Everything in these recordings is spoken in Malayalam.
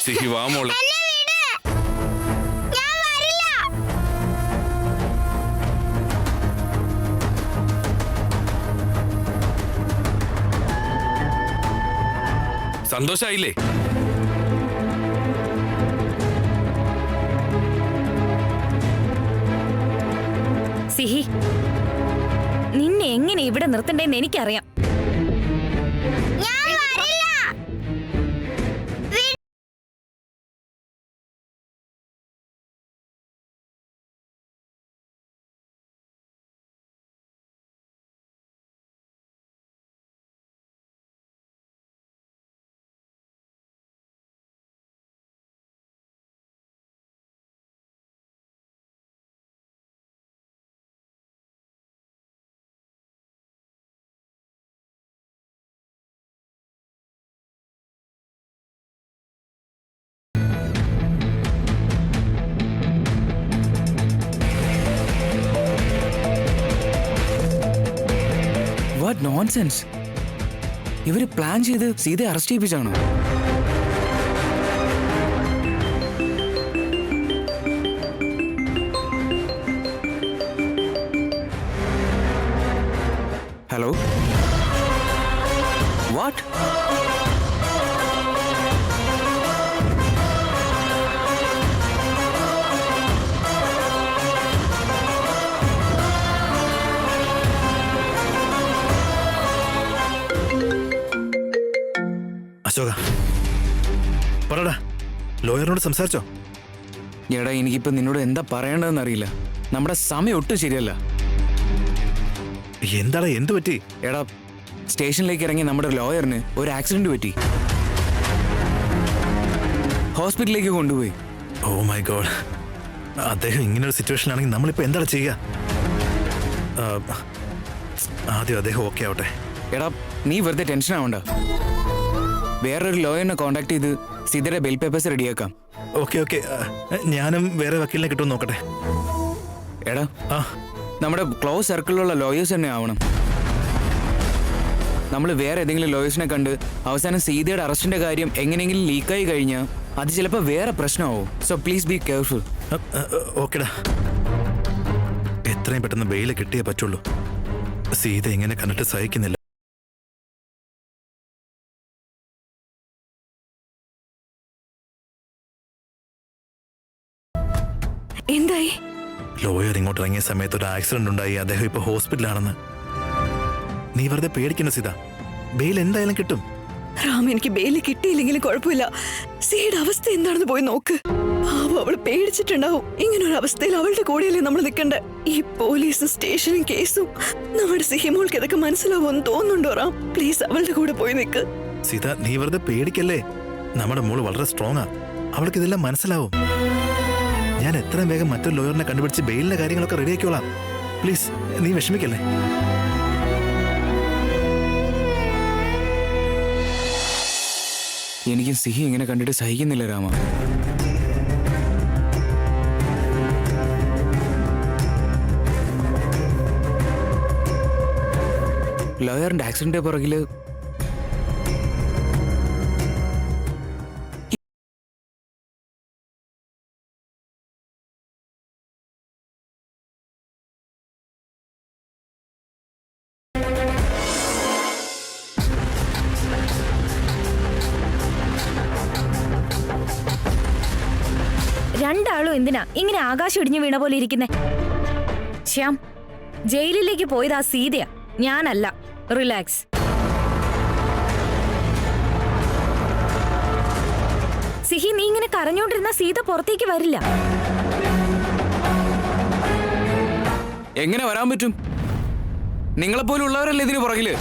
സിഹി വാ മോളെ. സന്തോഷായില്ലേ? സിഹി, നിന്നെ എങ്ങനെ ഇവിടെ നിർത്തണ്ടേന്ന് എനിക്കറിയാം. What nonsense! ഇവര് പ്ലാൻ ചെയ്ത് സീതയെ അറസ്റ്റ് ചെയ്യിപ്പിച്ചാണോ? Hello, what? അശോക, പറടാ, ലോയറിനോട് സംസാരിച്ചോ? എടാ, എനിക്കിപ്പോ നിന്നോട് എന്താ പറയേണ്ടതെന്ന് അറിയില്ല. നമ്മുടെ സമയം ഒട്ടും ശരിയല്ല. എന്താടാ, എന്ത് പറ്റി? എടാ, സ്റ്റേഷനിലേക്ക് ഇറങ്ങി നമ്മുടെ ലോയറിന് ഒരു ആക്സിഡന്റ് പറ്റി. ഹോസ്പിറ്റലിലേക്ക് കൊണ്ടുപോയി. ഓ മൈ ഗോഡ്, അദ്ദേഹം ഇങ്ങനൊരു സിറ്റുവേഷനിലാണെങ്കിൽ നമ്മളിപ്പോ എന്താണ് ചെയ്യുക? ആദ്യം അദ്ദേഹം ഓക്കെ ആവട്ടെ. എടാ, നീ വെറുതെ ടെൻഷൻ ആവണ്ട. വേറൊരു ലോയറിനെ കോണ്ടാക്ട് ചെയ്ത് സീതയുടെ ബെയിൽ പേപ്പേഴ്സ് റെഡിയാക്കാം. ഓക്കെ ഓക്കെ, ഞാനും വേറെ വക്കീലിനെ കിട്ടുമെന്ന് നോക്കട്ടെ. എടാ, നമ്മുടെ ക്ലോസ് സർക്കിളിലുള്ള ലോയേഴ്സ് തന്നെ ആവണം. നമ്മൾ വേറെ ഏതെങ്കിലും ലോയേഴ്സിനെ കണ്ട് അവസാനം സീതയുടെ അറസ്റ്റിന്റെ കാര്യം എങ്ങനെയെങ്കിലും ലീക്കായി കഴിഞ്ഞാൽ അത് ചിലപ്പോൾ വേറെ പ്രശ്നമാവും. So please be careful. ഓക്കെടാ, എത്രയും പെട്ടെന്ന് ബെയിൽ കിട്ടിയേ പറ്റുള്ളൂ. സീത ഇങ്ങനെ കണ്ടിട്ട് സഹിക്കുന്നില്ല. എന്തായി? ലോയർ ഇങ്ങോട്ട് ഇറങ്ങിയ സമയത്ത് ഒരു ആക്സിഡന്റ് ഉണ്ടായി. അദ്ദേഹം ഇപ്പൊ ഹോസ്പിറ്റലാണെന്ന്. നീ വെറുതെ പേടിക്കണ്ട സീത, ബെയിൽ എന്തായാലും കിട്ടും. റാം, എനിക്ക് ബെയില് കിട്ടിയില്ലെങ്കിലും കുഴപ്പമില്ല. സീയുടെ അവസ്ഥ എന്താണെന്ന് പോയി നോക്ക്. പാവം, അവള് പേടിച്ചിട്ടുണ്ടാവും. ഇങ്ങനൊരു അവസ്ഥയിൽ അവളുടെ കൂടെയല്ലേ നമ്മൾ നിൽക്കണ്ടേ? ഈ പോലീസും സ്റ്റേഷനും കേസും നമ്മുടെ സിഹിമോൾക്ക് ഇതൊക്കെ മനസ്സിലാവുമെന്ന് തോന്നുന്നുണ്ടോ റാം? പ്ലീസ് അവളുടെ കൂടെ പോയി നിൽക്ക്. സീത, നീ വെറുതെ പേടിക്കല്ലേ. നമ്മുടെ മോള് വളരെ സ്ട്രോങ്ങാ. അവൾക്ക് ഇതെല്ലാം മനസ്സിലാവും. ഞാൻ എത്രയും വേഗം മറ്റൊരു ലോയറിനെ കണ്ടുപിടിച്ച് ബെയിലിന്റെ കാര്യങ്ങളൊക്കെ റെഡിയാക്കിയോളാം. പ്ലീസ്, നീ വിഷമിക്കല്ലേ. എനിക്ക് സിഹി ഇങ്ങനെ കണ്ടിട്ട് സഹിക്കുന്നില്ല രാമ. ലോയറിന്റെ ആക്സിഡന്റ് പുറകില് രണ്ടാളും എന്തിനാ ഇങ്ങനെ ആകാശം ഇടിഞ്ഞു വീണ പോലെ ഇരിക്കുന്നേ? ശ്യാം, ജയിലിലേക്ക് പോയത് ആ സീതയാ, ഞാനല്ല. റിലാക്സ്. സിഹി, നീ ഇങ്ങനെ കരഞ്ഞോണ്ടിരുന്ന സീത പുറത്തേക്ക് വരില്ല. എങ്ങനെ വരാൻ പറ്റും? നിങ്ങളെപ്പോലുള്ളവരല്ലേ ഇതിന് പുറകില്.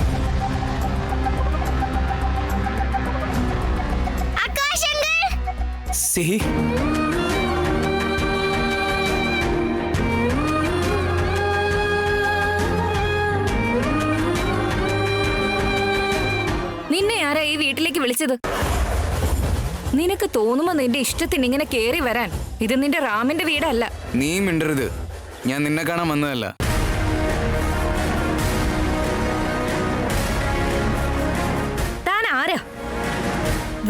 സിഹി, നിന്നെ ആരാ ഈ വീട്ടിലേക്ക് വിളിച്ചത്? നിനക്ക് തോന്നുമ്പോ നിന്റെ ഇഷ്ടത്തിന് ഇങ്ങനെ കേറി വരാൻ ഇത് നിന്റെ റാമിന്റെ വീടല്ല. നീ മിണ്ടരുത്. ഞാൻ നിന്നെ കാണാൻ വന്നതല്ല. താൻ ആരാ?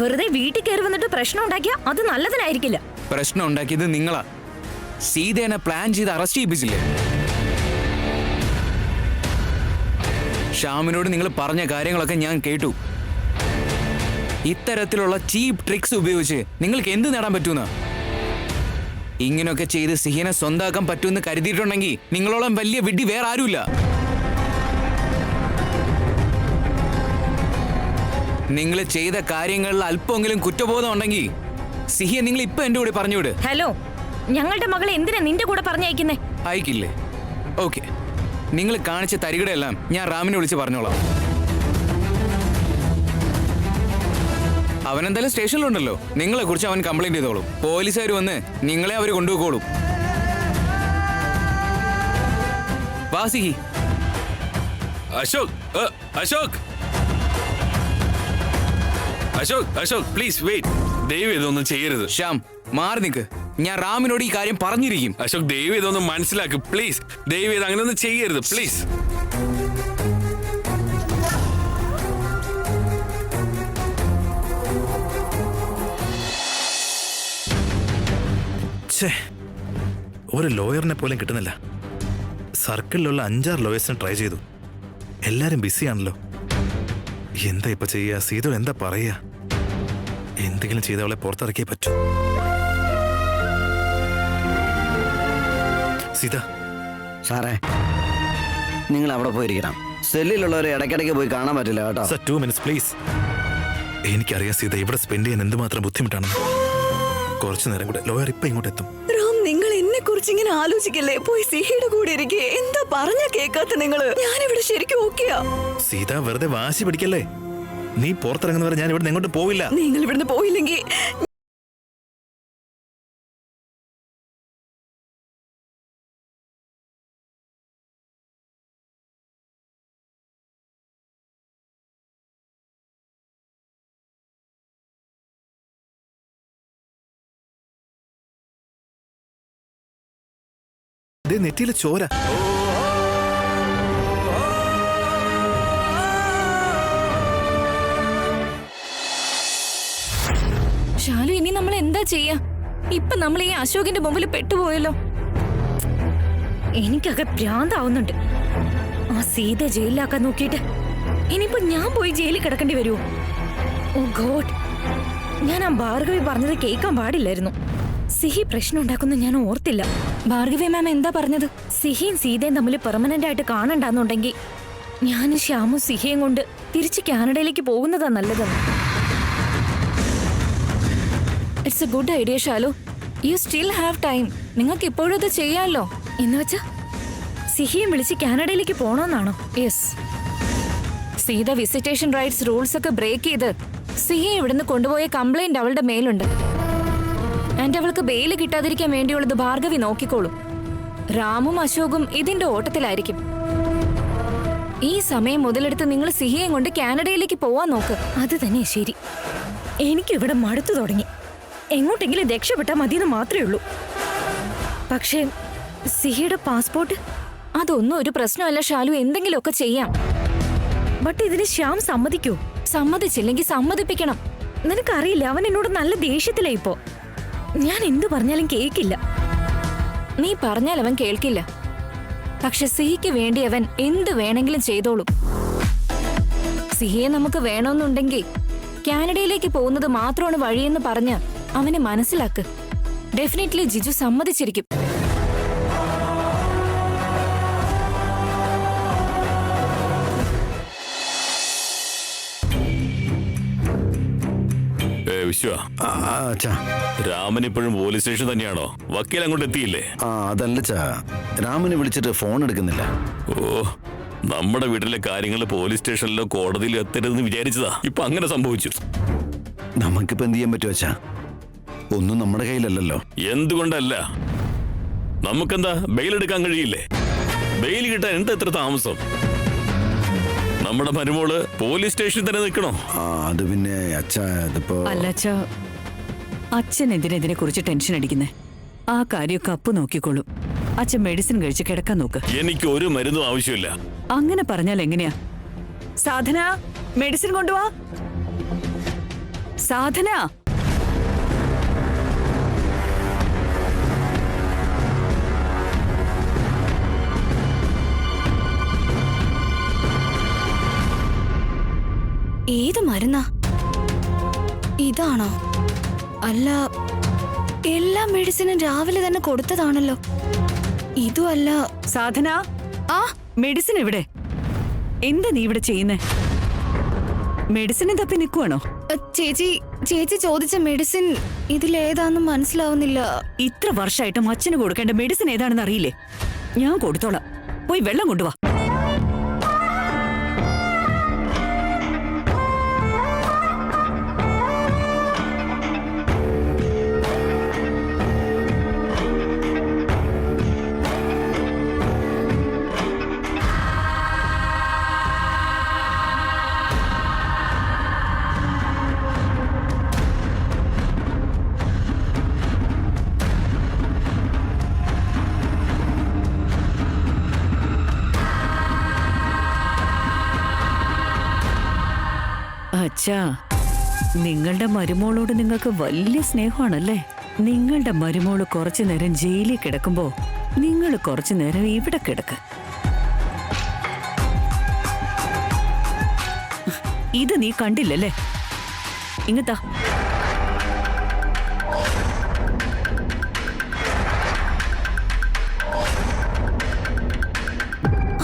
വെറുതെ വീട്ടിൽ കയറി വന്നിട്ട് പ്രശ്നം ഉണ്ടാക്കിയാ അത് നല്ലതിനായിരിക്കില്ല. പ്രശ്നം ഉണ്ടാക്കിയത് നിങ്ങളാ. സീതേനെ പ്ലാൻ ചെയ്ത് അറസ്റ്റ് ചെയ്യിപ്പിച്ചില്ലേ? ഷ്യാമിനോട് നിങ്ങൾ പറഞ്ഞ കാര്യങ്ങളൊക്കെ ഞാൻ കേട്ടു. ഇത്തരത്തിലുള്ള ചീപ്പ് ട്രിക്സ് ഉപയോഗിച്ച് നിങ്ങൾക്ക് എന്ത് നേടാൻ പറ്റൂന്ന? ഇങ്ങനെയൊക്കെ ചെയ്ത് സിഹിനെ സ്വന്താക്കാൻ പറ്റുമെന്ന് കരുതിയിട്ടുണ്ടെങ്കിൽ നിങ്ങളോളം വലിയ വിഡ്ഢി വേറെ ആരുമില്ല. നിങ്ങൾ ചെയ്ത കാര്യങ്ങളിൽ അല്പമെങ്കിലും കുറ്റബോധം ഉണ്ടെങ്കിൽ സിഹിയെ നിങ്ങൾ ഇപ്പൊ എന്റെ കൂടെ പറഞ്ഞുവിട്. ഹലോ, ഞങ്ങളുടെ മകളെ എന്തിനാ നിന്റെ കൂടെ പറഞ്ഞയക്കുന്നേ? അയക്കില്ലേ? ഓക്കെ, നിങ്ങൾ കാണിച്ച തരികടയെല്ലാം ഞാൻ റാമിനെ വിളിച്ച് പറഞ്ഞോളാം. അവനെന്തായാലും സ്റ്റേഷനിലുണ്ടല്ലോ. നിങ്ങളെ കുറിച്ച് അവൻ കംപ്ലൈന്റ് ചെയ്തോളും. പോലീസുകാർ വന്ന് നിങ്ങളെ അവർ കൊണ്ടുപോയിക്കോളും. വാ സിഹി. Ashok, Ashok, Ashok, Ashok, please wait. ദയവ് ഇതൊന്നും ചെയ്യരുത്. ശ്യാം, മാറി നിൽക്ക്. ഞാൻ റാമിനോട് ഈ കാര്യം പറഞ്ഞിരിക്കും. അശോക്, ദയവ് ഇതൊന്നും മനസ്സിലാക്ക് പ്ലീസ്. ദയവ് ഇത് അങ്ങനെയൊന്നും ചെയ്യരുത് പ്ലീസ്. ഒരു ലോയറിനെ പോലും കിട്ടുന്നില്ല. സർക്കിളിലുള്ള 5-6 ലോയേഴ്സിനെ ട്രൈ ചെയ്തു. എല്ലാരും ബിസിയാണല്ലോ. എന്താ ഇപ്പൊ ചെയ്യാ? സീതോ എന്താ പറയാ? എന്തെങ്കിലും ചെയ്ത് അവളെ പുറത്തിറക്കിയേ പറ്റൂ. സീത. സാറേ, നിങ്ങൾ അവിടെ പോയിരിക്കണം. സെല്ലിലുള്ളവരെ ഇടയ്ക്കിടയ്ക്ക് പോയി കാണാൻ പറ്റില്ല കേട്ടോ. Sir, 2 minutes please. എനിക്കറിയാം സീത ഇവിടെ സ്പെൻഡ് ചെയ്യാൻ എന്തുമാത്രം ബുദ്ധിമുട്ടാണെന്ന്. കുറച്ചു നേരം കൂടെ ലോയർ ഇപ്പൊ ഇങ്ങോട്ട് എത്തും. റാം, നിങ്ങൾ എന്നെ കുറിച്ച് ഇങ്ങനെ ആലോചിക്കല്ലേ? പോയി സിഹിയുടെ കൂടെ ഇരിക്കേ. എന്താ പറഞ്ഞ കേക്കാത്ത നിങ്ങള്? ഞാനിവിടെ ശരിക്കും ഓക്കെയാ. സീത, വെറുതെ വാശി പിടിക്കല്ലേ. നീ പുറത്തിറങ്ങുന്നവരെ ഞാൻ ഇവിടെ എങ്ങോട്ടും പോവില്ല. നിങ്ങൾ ഇവിടുന്ന് പോയില്ലെങ്കിൽ നെറ്റിയിലെ ചോര. ശാലു, ഇനി നമ്മൾ എന്താ ചെയ്യാ? ഇപ്പൊ നമ്മൾ ഈ അശോകിന്റെ മുമ്പിൽ പെട്ടുപോയല്ലോ. എനിക്കൊക്കെ ഭ്രാന്താവുന്നുണ്ട്. ആ സീത ജയിലിലാക്കാൻ നോക്കിയിട്ട് ഇനിയിപ്പോ ഞാൻ പോയി ജയിലിൽ കിടക്കേണ്ടി വരുമോ? ഓ ഗോഡ്, ഞാൻ ആ ഭാർഗവി പറഞ്ഞത് കേൾക്കാൻ പാടില്ലായിരുന്നു. സിഹി പ്രശ്നം ഉണ്ടാക്കുന്ന ഞാൻ ഓർത്തില്ല. ഭാർഗവി മാം എന്താ പറഞ്ഞത്? സിഹിയും സീതയും തമ്മിൽ പെർമനന്റ് ആയിട്ട് കാണണ്ടാന്നുണ്ടെങ്കിൽ ഞാനും ശ്യാമും സിഹിയും കൊണ്ട് തിരിച്ച് കാനഡയിലേക്ക് പോകുന്നതാ നല്ലതെന്ന്. It's a good idea Shalu. You still have time. നിങ്ങൾക്ക് ഇപ്പോഴും ഇത് ചെയ്യാമല്ലോ. എന്ന് വെച്ചാ സിഹിയെ വിളിച്ച് കാനഡയിലേക്ക് പോണോന്നാണോ? Yes. Seetha visitation rights rules ഒക്കെ ബ്രേക്ക് ചെയ്ത് സിഹിയെ ഇവിടുന്ന് കൊണ്ടുപോയ കംപ്ലൈന്റ് അവളുടെ മേലുണ്ട്. ആൻഡ് അവൾക്ക് ബെയില് കിട്ടാതിരിക്കാൻ വേണ്ടിയുള്ളത് ഭാർഗവി നോക്കിക്കോളും. റാമും അശോകും ഇതിന്റെ ഓട്ടത്തിലായിരിക്കും. ഈ സമയം മുതലെടുത്ത് നിങ്ങൾ സിഹിയെ കൊണ്ട് കാനഡയിലേക്ക് പോവാൻ നോക്ക്. അത് തന്നെ ശരി. എനിക്കിവിടെ മടുത്തു തുടങ്ങി. എങ്ങോട്ടെങ്കിലും രക്ഷപ്പെട്ടാ മതിയെന്ന് മാത്രമേ ഉള്ളൂ. പക്ഷേ സിഹിയുടെ പാസ്പോർട്ട് അതൊന്നും ഒരു പ്രശ്നമല്ല ഷാലു. എന്തെങ്കിലുമൊക്കെ ചെയ്യാം. ബട്ട് ഇതിന് ശ്യാം സമ്മതിക്കൂ? സമ്മതിച്ചില്ലെങ്കിൽ സമ്മതിപ്പിക്കണം. നിനക്കറിയില്ല, അവൻ എന്നോട് നല്ല ദേഷ്യത്തിലാ ഇപ്പോ. ഞാൻ എന്തു പറഞ്ഞാലും കേൾക്കില്ല. നീ പറഞ്ഞാൽ അവൻ കേൾക്കില്ല. പക്ഷെ സിഹിക്ക് വേണ്ടി അവൻ എന്ത് വേണമെങ്കിലും ചെയ്തോളും. സിഹിയെ നമുക്ക് വേണമെന്നുണ്ടെങ്കിൽ കാനഡയിലേക്ക് പോകുന്നത് മാത്രമാണ് വഴിയെന്ന് പറഞ്ഞ് അവനെ മനസ്സിലാക്ക്. ഡെഫിനറ്റ്ലി ജിജു സമ്മതിച്ചിരിക്കും. വിശ്വ, രാമൻ ഇപ്പോഴും പോലീസ് സ്റ്റേഷൻ തന്നെയാണോ? വക്കീൽ അങ്ങോട്ട് എത്തിയില്ലേ? അതല്ല ചാ, രാമനെ വിളിച്ചിട്ട് ഫോൺ എടുക്കുന്നില്ല. ഓ, നമ്മുടെ വീട്ടിലെ കാര്യങ്ങൾ പോലീസ് സ്റ്റേഷനിലോ കോടതിയിലോ എത്തരുതെന്ന് വിചാരിച്ചതാ. ഇപ്പൊ അങ്ങനെ സംഭവിച്ചു. നമുക്കിപ്പോ എന്ത് ചെയ്യാൻ പറ്റുമോ ചാ? ഒന്നും നമ്മുടെ കയ്യിലല്ലല്ലോ. എന്തുകൊണ്ടല്ല? നമുക്കെന്താ ബെയിൽ എടുക്കാൻ കഴിയില്ലേ? ബെയിൽ കിട്ടാൻ എന്താ എത്ര താമസം? നമ്മുടെ മരുമോള് പോലീസ് സ്റ്റേഷനിൽ തന്നെ നിൽക്കണോ? അത് പിന്നെ അച്ഛാ, അതിപ്പോ അല്ല അച്ഛാ, അച്ഛൻ എന്തിനാ ഇതിനെ കുറിച്ച് ടെൻഷൻ അടിക്കുന്നേ? ആ കാര്യമൊക്കെ അപ്പു നോക്കിക്കോളൂ. അച്ഛൻ മെഡിസിൻ കഴിച്ച് കിടക്കാൻ നോക്ക്. എനിക്ക് ഒരു മരുന്നും ആവശ്യമില്ല. അങ്ങനെ പറഞ്ഞാൽ എങ്ങനെയാ? സാധന, മെഡിസിൻ കൊണ്ടുവാ. സാധന. ഏത് മരുന്നാ? ഇതാണോ? അല്ല, എല്ലാ മെഡിസിനും രാവിലെ തന്നെ കൊടുത്തതാണല്ലോ. ഇതും അല്ല. സാധന, ആ മെഡിസിൻ എവിടെ? എന്താ നീ ഇവിടെ ചെയ്യുന്നേ? മെഡിസിനെ തപ്പി നിൽക്കുവാണോ? ചേച്ചി ചേച്ചി ചോദിച്ച മെഡിസിൻ ഇതിലേതാന്ന് മനസ്സിലാവുന്നില്ല. ഇത്ര വർഷമായിട്ടും അച്ഛന് കൊടുക്കേണ്ട മെഡിസിൻ ഏതാണെന്ന് അറിയില്ലേ? ഞാൻ കൊടുത്തോളാം. പോയി വെള്ളം കൊണ്ടുവാ. അച്ഛാ, നിങ്ങളുടെ മരുമോളോട് നിങ്ങൾക്ക് വലിയ സ്നേഹമാണല്ലേ? നിങ്ങളുടെ മരുമോള് കുറച്ചു നേരം ജയിലിൽ കിടക്കുമ്പോ നിങ്ങൾ കുറച്ചു നേരം ഇവിടെ കിടക്ക്. ഇത് നീ കണ്ടില്ലല്ലേ? ഇങ്ങത്താ.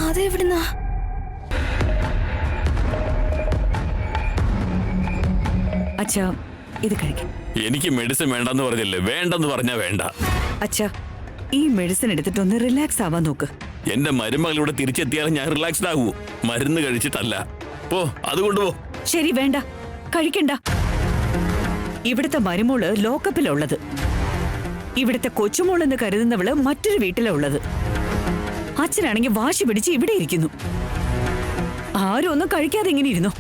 അതെവിടുന്നാ? അച്ഛാ, ഇത് കഴിക്കും. എനിക്ക് മെഡിസിൻ വേണ്ടെന്ന് പറഞ്ഞില്ലേ? വേണ്ടെന്ന് പറഞ്ഞാ വേണ്ട. അച്ഛാ, ഈ മെഡിസിൻ എടുത്തിട്ടൊന്ന് റിലാക്സ് ആവാൻ നോക്ക്. എന്റെ മരുമകൾ ഇവിടെ തിരിച്ചെത്തിയാലും ഞാൻ റിലാക്സ്ഡ് ആകൂ. മരുന്ന് കഴിച്ചിട്ടല്ല. പോ, അതുകൊണ്ടുപോ. ശരി, വേണ്ട, കഴിക്കണ്ട. ഇവിടുത്തെ മരുമോള് ലോക്കപ്പിലുള്ളത്. ഇവിടുത്തെ കൊച്ചുമോളെന്ന് കരുതുന്നവള് മറ്റൊരു വീട്ടിലാ ഉള്ളത്. അച്ഛനാണെങ്കിൽ വാശി പിടിച്ച് ഇവിടെ ഇരിക്കുന്നു. ആരും ഒന്നും കഴിക്കാതെ ഇങ്ങനെ ഇരുന്നു.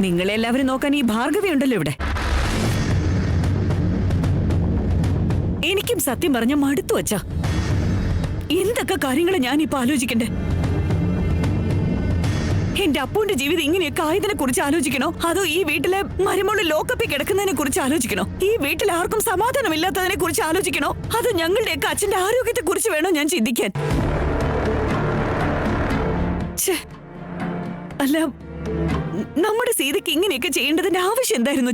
നിങ്ങളെല്ലാവരും നോക്കാൻ ഈ ഭാർഗവി ഉണ്ടല്ലോ ഇവിടെ. എനിക്കും സത്യം പറഞ്ഞ മടുത്തു വച്ചാ. എന്തൊക്കെ കാര്യങ്ങള് ഞാനിപ്പോ ആലോചിക്കണ്ടേ? എന്റെ അപ്പൂന്റെ ജീവിതം ഇങ്ങനെയൊക്കെ ആയതിനെ കുറിച്ച് ആലോചിക്കണോ? അതോ ഈ വീട്ടിലെ മരുമോള് ലോക്കപ്പിൽ കിടക്കുന്നതിനെ കുറിച്ച് ആലോചിക്കണോ? ഈ വീട്ടിൽ ആർക്കും സമാധാനമില്ലാത്തതിനെ കുറിച്ച് ആലോചിക്കണോ? അതോ ഞങ്ങളുടെയൊക്കെ അച്ഛന്റെ ആരോഗ്യത്തെ കുറിച്ച് വേണോ ഞാൻ ചിന്തിക്കാൻ? അല്ല, നമ്മുടെ സീതയ്ക്ക് ഇങ്ങനെയൊക്കെ ചെയ്യേണ്ടതിന്റെ ആവശ്യം എന്തായിരുന്നു?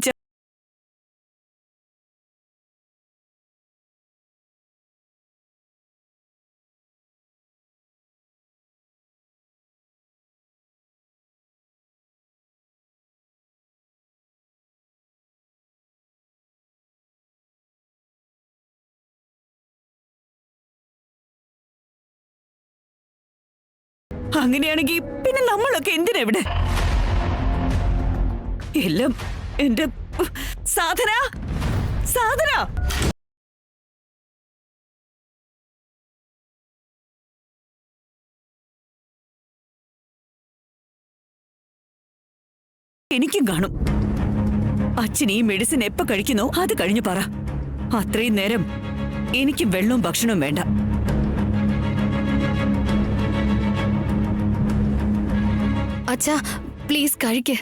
അങ്ങനെയാണെങ്കിൽ പിന്നെ നമ്മളൊക്കെ എന്തിനാ ഇവിടെ? എല്ലാം എന്റെ സാധന. സാധന, എനിക്കും കാണും. അച്ഛൻ ഈ മെഡിസിൻ എപ്പോ കഴിക്കുന്നോ അത് കഴിഞ്ഞു പറ. അത്രയും നേരം എനിക്ക് വെള്ളവും ഭക്ഷണവും വേണ്ട. അച്ഛാ, പ്ലീസ് കഴിക്ക്.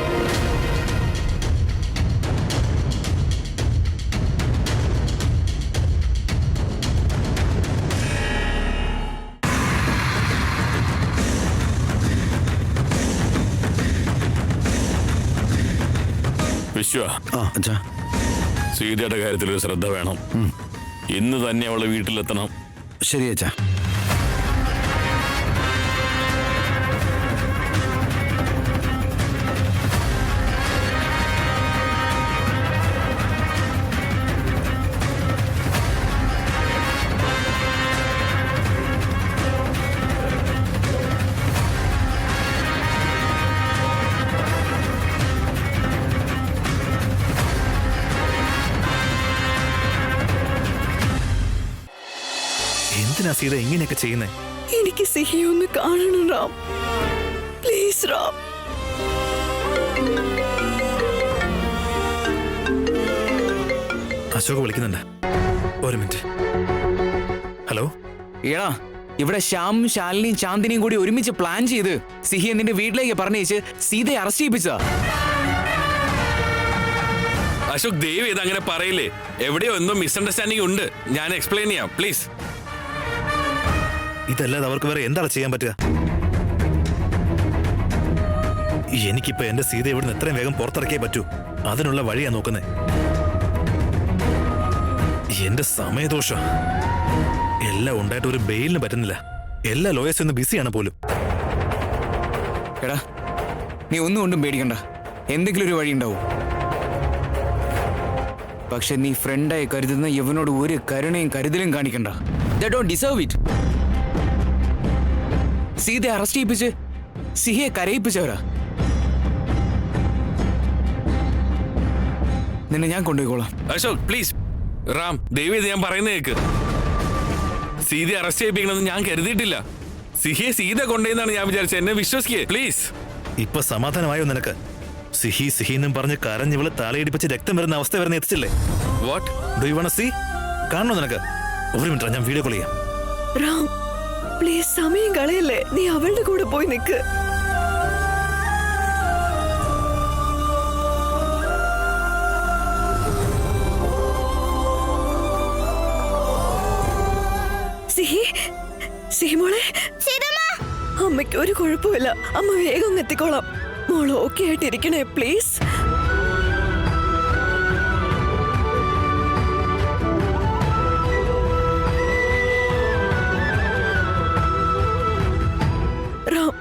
വിശ്വ, അച്ഛാ, സീതയുടെ കാര്യത്തിൽ ഒരു ശ്രദ്ധ വേണം. ഇന്ന് തന്നെ അവളെ വീട്ടിലെത്തണം. ശരി അച്ഛാ. എന്തിനാ സീത ഇങ്ങനെയൊക്കെ ചെയ്യുന്നേ? എനിക്ക് സിഹിയെ ഒന്ന് കാണണം റാം. പ്ലീസ് റാം. അശോക് വിളിക്കുന്നുണ്ട്. ഒരു മിനിറ്റ്. ഹലോ. എടാ, ഇവിടെ ശ്യാമും ശാലിനിയും ചാന്ദിനിയും കൂടി ഒരുമിച്ച് പ്ലാൻ ചെയ്ത് സിഹിയെ നിന്റെ വീട്ടിലേക്ക് പറഞ്ഞയച്ച് സീതയെ അറസ്റ്റ് ചെയ്യിപ്പിച്ചതാ. അശോക് ദേവ് ഇത് അങ്ങനെ പറയില്ലേ. എവിടെയോ എന്തോ മിസ്അണ്ടർസ്റ്റാൻഡിംഗ് ഉണ്ട്. ഞാൻ എക്സ്പ്ലെയിൻ ചെയ്യാം പ്ലീസ്. ഇതല്ലാതെ അവർക്ക് വേറെ എന്താണ് ചെയ്യാൻ പറ്റുക? എനിക്കിപ്പോ എന്റെ സീത ഇവിടുന്ന് എത്രയും വേഗം പുറത്തിറക്കിയേ പറ്റൂ. അതിനുള്ള വഴിയാ നോക്കുന്നേ. എന്റെ സമയദോഷം എല്ലാം ഉണ്ടായിട്ട് ഒരു ബെയിലിന് പറ്റുന്നില്ല. എല്ലാ ലോയേഴ്സും ഇന്ന് ബിസിയാണ് പോലും. എടാ, നീ ഒന്നും കൊണ്ടും പേടിക്കണ്ട. എന്തെങ്കിലും ഒരു വഴി ഉണ്ടാവും. പക്ഷെ നീ ഫ്രണ്ടായി കരുതുന്ന യവനോട് ഒരു കരുണയും കരുതലും കാണിക്കണ്ട. They don't deserve it. സീതയെ അറസ്റ്റ് ചെയ്യിപ്പിച്ച് സിഹിയെ കരയിപ്പിച്ചവരാ. നിന്നെ ഞാൻ കൊണ്ടുപോയിക്കോളാം. അശോക് പ്ലീസ്. റാം ദേവ് ഇത് ഞാൻ പറയുന്ന കേക്ക്. സീതയെ അറസ്റ്റ് ചെയ്യിപ്പിക്കണമെന്ന് ഞാൻ കരുതിയിട്ടില്ല. സിഹിയെ സീത കൊണ്ടുവന്നാണ് ഞാൻ വിചാരിച്ചത്. എന്നെ വിശ്വസിക്കേ പ്ലീസ്. ഇപ്പൊ സമാധാനമായോ നിനക്ക്? സിഹി സിഹിന്നും പറഞ്ഞ് കരഞ്ഞിവള് തലയിടിപ്പിച്ച് രക്തം വരുന്ന അവസ്ഥ വരെ എത്തിച്ചില്ലേ? What do you want to see? കാണണോ നിനക്ക്? ഒരു മിനിറ്റ്, ഞാൻ വീഡിയോ കോൾ ചെയ്യാം. റാം പ്ലീസ്, സമയം കളയല്ലേ. നീ അവളുടെ കൂടെ പോയി നിൽക്ക്. സിഹിമോളെ, അമ്മയ്ക്ക് ഒരു കുഴപ്പമില്ല. അമ്മ വേഗം എത്തിക്കോളാം. മോൾ ഓക്കെ ആയിട്ടിരിക്കണേ പ്ലീസ്. റാം,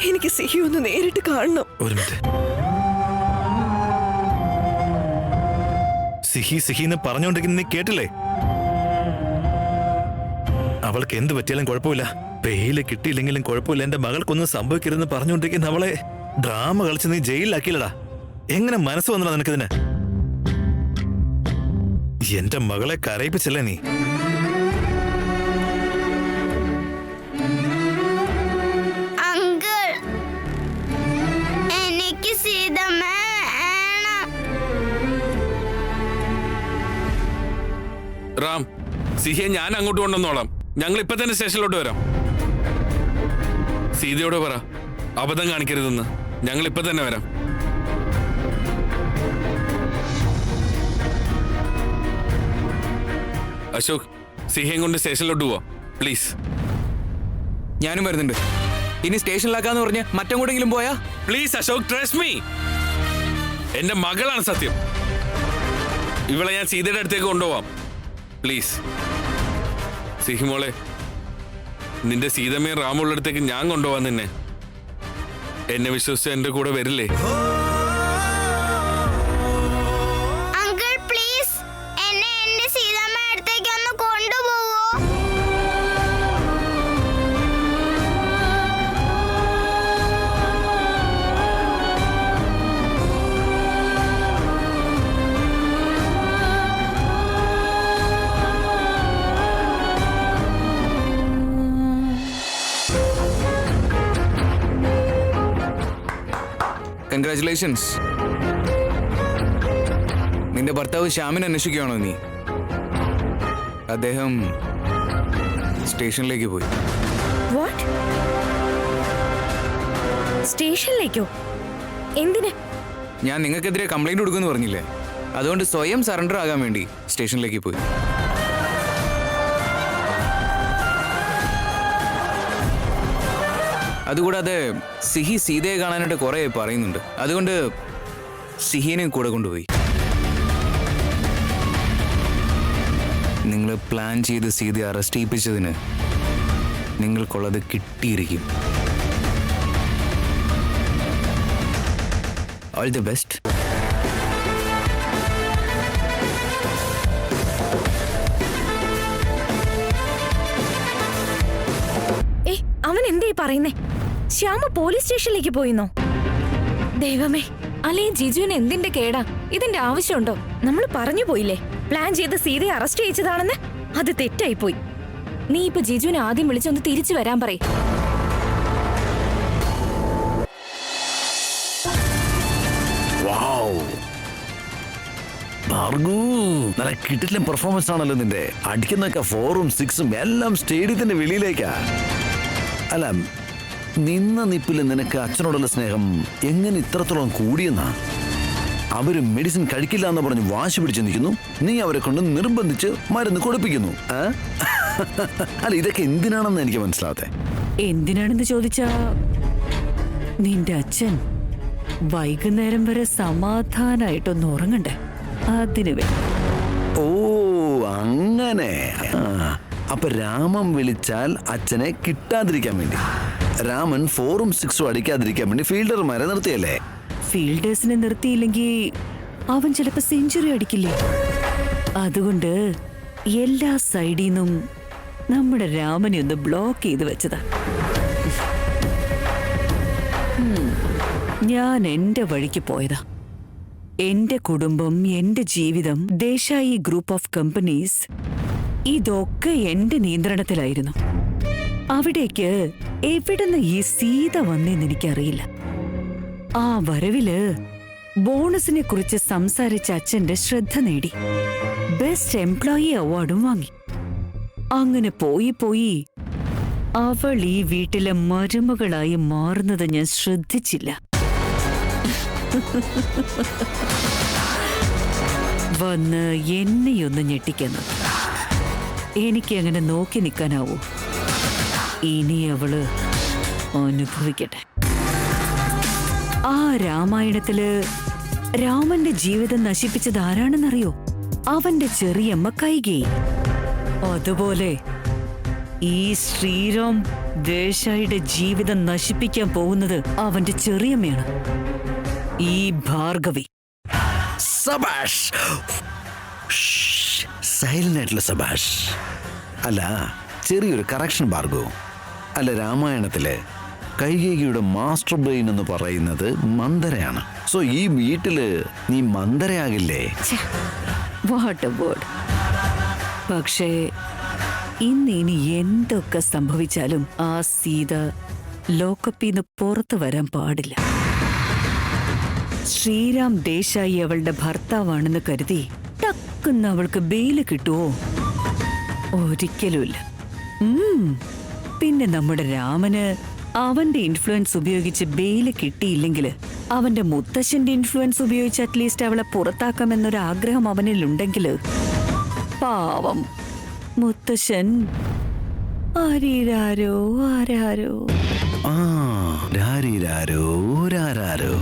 എനിക്ക് സിഹി ഒന്ന് നേരിട്ട് കാണണം. ഒരു മിനിറ്റ്. സിഹി സിഹിന്ന് പറഞ്ഞുകൊണ്ടിരിക്കുന്ന നീ കേട്ടില്ലേ? അവൾക്ക് എന്ത് പറ്റിയാലും കുഴപ്പമില്ല, ബെയില് കിട്ടിയില്ലെങ്കിലും കുഴപ്പമില്ല, എന്റെ മകൾക്കൊന്നും സംഭവിക്കരുതെന്ന് പറഞ്ഞുകൊണ്ടിരിക്കുന്ന അവളെ ഡ്രാമ കളിച്ച് നീ ജയിലിലാക്കിയില്ലടാ. എങ്ങനെ മനസ്സ് വന്നടാ നിനക്കിതിന്? എന്റെ മകളെ കരയിപ്പിച്ചല്ലേ നീ? റാം, സിഹിയെ ഞാൻ അങ്ങോട്ട് കൊണ്ടുവന്നോളാം. ഞങ്ങൾ ഇപ്പൊ തന്നെ സ്റ്റേഷനിലോട്ട് വരാം. സീതയോട് പറ അബദ്ധം കാണിക്കരുതെന്ന്. ഞങ്ങൾ ഇപ്പൊ തന്നെ വരാം. അശോക്, സിഹിയും കൊണ്ട് സ്റ്റേഷനിലോട്ട് പോവാ പ്ലീസ്. ഞാനും വരുന്നുണ്ട്. ഇനി സ്റ്റേഷനിലാക്കാന്ന് പറഞ്ഞ് മറ്റെങ്ങോട്ടെങ്കിലും പോയാ? Please Ashok, trust me. എന്റെ മകളാണ് സത്യം. ഇവളെ ഞാൻ സീതയുടെ അടുത്തേക്ക് കൊണ്ടുപോവാം പ്ലീസ്. സിഹിമോളെ, നിന്റെ സീതമ്മയും റാമുള്ള അടുത്തേക്ക് ഞാൻ കൊണ്ടുപോവാൻ നിന്നെ. എന്നെ വിശ്വസിച്ച് എന്റെ കൂടെ വരില്ലേ? കൺഗ്രാറ്റുലേഷൻസ്. നിന്റെ ഭർത്താവ് ശ്യാമിനെ അന്വേഷിക്കുകയാണോ നീ? അദ്ദേഹം സ്റ്റേഷനിലേക്ക് പോയി. വാട്ട്? സ്റ്റേഷനിലേക്കോ? എന്തിന്? ഞാൻ നിങ്ങൾക്കെതിരെ കംപ്ലൈന്റ് കൊടുക്കുമെന്ന് പറഞ്ഞില്ലേ? അതുകൊണ്ട് സ്വയം സറണ്ടർ ആകാൻ വേണ്ടി സ്റ്റേഷനിലേക്ക് പോയി. അതുകൂടാതെ സിഹി സീതയെ കാണാനായിട്ട് കുറെ പറയുന്നുണ്ട്. അതുകൊണ്ട് സിഹിനെ കൂടെ കൊണ്ടുപോയി. നിങ്ങൾ പ്ലാൻ ചെയ്ത് സീതയെ അറസ്റ്റ് ചെയ്യിപ്പിച്ചതിന് നിങ്ങൾക്കുള്ളത് കിട്ടിയിരിക്കും. All the best. അവൻ എന്തേ പറയുന്നേ? ശ്യാമ പോലീസ് സ്റ്റേഷനിലേക്ക് പോയിന്നോ? ദൈവമേ, അല്ലേ ജിജുവിന് എന്തിന്റെ കേടാ? ഇതിന്റെ ആവശ്യമുണ്ടോ? നമ്മൾ പറഞ്ഞു പോയില്ലേ പ്ലാൻ ചെയ്ത് സീതയെ അറസ്റ്റ് ചെയ്യിച്ചതാണെന്ന്? അത് തെറ്റായി പോയി. നീ ഇപ്പൊ ജിജുവിനെ ആദ്യം വിളിച്ചൊന്ന് തിരിച്ചു വരാൻ പറയ്. നല്ല കിട്ടില്ല പെർഫോമൻസ് ആണല്ലോ നിന്റെ. അടിക്കുന്നൊക്കെ 4ഉം 6ഉം എല്ലാം സ്റ്റേഡിയത്തിന്റെ വെളിയിലേക്കാ. അല്ല, നിന്ന നിപ്പില് നിനക്ക് അച്ഛനോടുള്ള സ്നേഹം എങ്ങനെ ഇത്രത്തോളം കൂടിയെന്നാ? അവര് മെഡിസിൻ കഴിക്കില്ല എന്ന് പറഞ്ഞ് വാശി പിടിച്ച് നിൽക്കുന്നു. നീ അവരെ കൊണ്ട് നിർബന്ധിച്ച് മരുന്ന് കൊടുപ്പിക്കുന്നു. അല്ല, ഇതൊക്കെ എന്തിനാണെന്ന് എനിക്ക് മനസ്സിലാവത്തെ. എന്തിനാണെന്ന് ചോദിച്ചാ നിന്റെ അച്ഛൻ വൈകുന്നേരം വരെ സമാധാനായിട്ടൊന്ന് ഉറങ്ങണ്ടേ, അതിനു വേണ്ടി. ഓ അങ്ങനെ. അപ്പൊ രാമൻ വിളിച്ചാൽ അച്ഛനെ കിട്ടാതിരിക്കാൻ വേണ്ടി രാമൻ 4ഉം 6ഉം അടിക്കാതിരിക്കാൻ വേണ്ടി ഫീൽഡർമാരെ നിർത്തിയല്ലേ? ഫീൽഡേഴ്സിനെ നിർത്തിയില്ലെങ്കിൽ അവൻ ചിലപ്പോ സെഞ്ചുറി അടിക്കില്ലേ. അതുകൊണ്ട് എല്ലാ സൈഡിൽ നിന്നും നമ്മുടെ രാമനെ ഒന്ന് ബ്ലോക്ക് ചെയ്ത് വെച്ചതാ. ഞാൻ എന്റെ വഴിക്ക് പോയതാ. എന്റെ കുടുംബം, എന്റെ ജീവിതം, ദേശായി ഗ്രൂപ്പ് ഓഫ് കമ്പനീസ്, ഇതൊക്കെ എന്റെ നിയന്ത്രണത്തിലായിരുന്നു. അവിടേക്ക് എവിടുന്ന് ഈ സീത വന്നെന്ന് എനിക്കറിയില്ല. ആ വരവില് ബോണസിനെ കുറിച്ച് സംസാരിച്ച അച്ഛന്റെ ശ്രദ്ധ നേടി. ബെസ്റ്റ് എംപ്ലോയി അവാർഡും വാങ്ങി. അങ്ങനെ പോയി അവൾ ഈ വീട്ടിലെ മരുമകളായി മാറുന്നത് ഞാൻ ശ്രദ്ധിച്ചില്ല. വന്ന് എന്നെയൊന്ന് ഞെട്ടിക്കുന്നു. എനിക്ക് അങ്ങനെ നോക്കി നിൽക്കാനാവൂ? ഇനി അവള് അനുഭവിക്കട്ടെ. ആ രാമായണത്തില് രാമന്റെ ജീവിതം നശിപ്പിച്ചത് ആരാണെന്നറിയോ? അവന്റെ ചെറിയമ്മ കൈകേയി. അതുപോലെ ഈ ശ്രീറാം ദേശായിയുടെ ജീവിതം നശിപ്പിക്കാൻ പോകുന്നത് അവന്റെ ചെറിയമ്മയാണ്, ഈ ഭാർഗവി. സബാഷ്, സൈലന്റ് ആയിട്ടുള്ള സബാഷ്. അല്ല, ചെറിയൊരു കറക്ഷൻ ഭാർഗവ്. അല്ല, രാമായണത്തിലെ കൈകേയിയുടെ മാസ്റ്റർ ബ്രെയിൻ എന്ന് പറയുന്നത് മന്ദരയാണ്. സോ ഈ വീട്ടില് നീ മന്ദരയാകില്ലേ? What A word. പക്ഷേ ഇനി എന്തൊക്കെ സംഭവിച്ചാലും ആ സീത ലോക്കപ്പിന്ന് പുറത്തു വരാൻ പാടില്ല. ശ്രീറാം ദേശായി അവളുടെ ഭർത്താവാണെന്ന് കരുതി ടക്കുന്ന് അവൾക്ക് ബെയില് കിട്ടുവോ? ഒരിക്കലുമില്ല. പിന്നെ നമ്മുടെ രാമന് അവന്റെ ഇൻഫ്ലുവൻസ് ഉപയോഗിച്ച് ബെയില് കിട്ടിയില്ലെങ്കിൽ അവന്റെ മുത്തശ്ശന്റെ ഇൻഫ്ലുവൻസ് ഉപയോഗിച്ച് അറ്റ്ലീസ്റ്റ് അവളെ പുറത്താക്കാമെന്നൊരു ആഗ്രഹം അവനിലുണ്ടെങ്കിൽ, പാവം മുത്തശ്ശൻ ആരീരാരോ ആരാരോ. രാരീരാരോ രാരാരോ.